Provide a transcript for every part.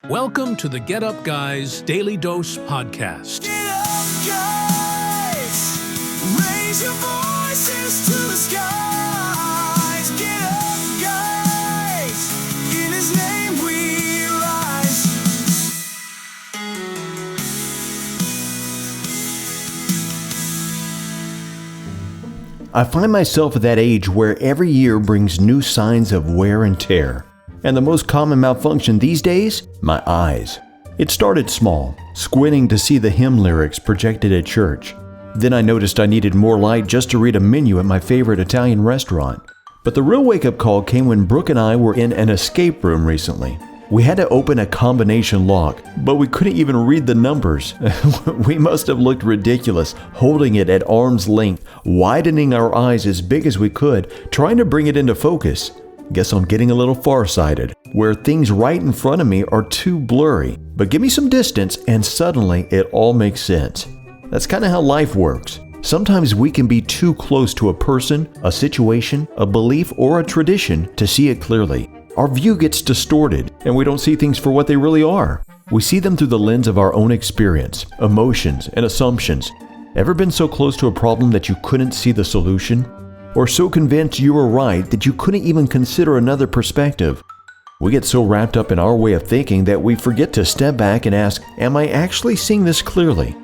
Welcome to the Get Up Guys Daily Dose Podcast. Get up, guys. Raise your voices to the skies. Get up, guys. In His name we rise. I find myself at that age where every year brings new signs of wear and tear. And the most common malfunction these days? My eyes. It started small, squinting to see the hymn lyrics projected at church. Then I noticed I needed more light just to read a menu at my favorite Italian restaurant. But the real wake-up call came when Brooke and I were in an escape room recently. We had to open a combination lock, but we couldn't even read the numbers. We must have looked ridiculous, holding it at arm's length, widening our eyes as big as we could, trying to bring it into focus. Guess I'm getting a little farsighted, where things right in front of me are too blurry. But give me some distance and suddenly it all makes sense. That's kind of how life works. Sometimes we can be too close to a person, a situation, a belief, or a tradition to see it clearly. Our view gets distorted and we don't see things for what they really are. We see them through the lens of our own experience, emotions, and assumptions. Ever been so close to a problem that you couldn't see the solution? Or so convinced you were right that you couldn't even consider another perspective? We get so wrapped up in our way of thinking that we forget to step back and ask, am I actually seeing this clearly?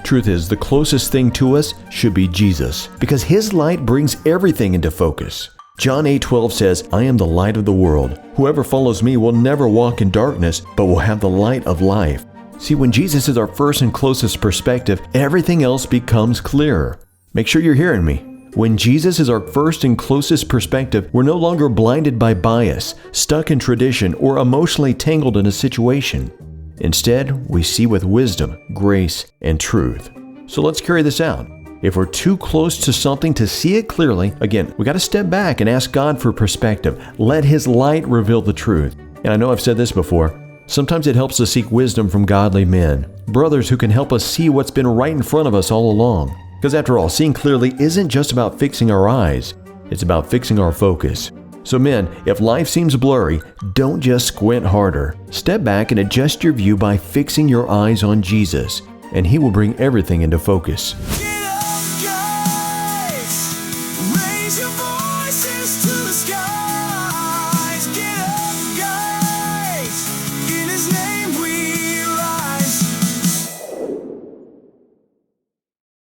Truth is, the closest thing to us should be Jesus, because His light brings everything into focus. John 8:12 says, I am the light of the world. Whoever follows me will never walk in darkness, but will have the light of life. See, when Jesus is our first and closest perspective, everything else becomes clearer. Make sure you're hearing me. When Jesus is our first and closest perspective, we're no longer blinded by bias, stuck in tradition, or emotionally tangled in a situation. Instead, we see with wisdom, grace, and truth. So let's carry this out. If we're too close to something to see it clearly, again, we got to step back and ask God for perspective. Let His light reveal the truth. And I know I've said this before. Sometimes it helps to seek wisdom from godly men, brothers who can help us see what's been right in front of us all along. Because after all, seeing clearly isn't just about fixing our eyes, it's about fixing our focus. So men, if life seems blurry, don't just squint harder. Step back and adjust your view by fixing your eyes on Jesus, and He will bring everything into focus. Get up, guys. Raise your voices to the sky.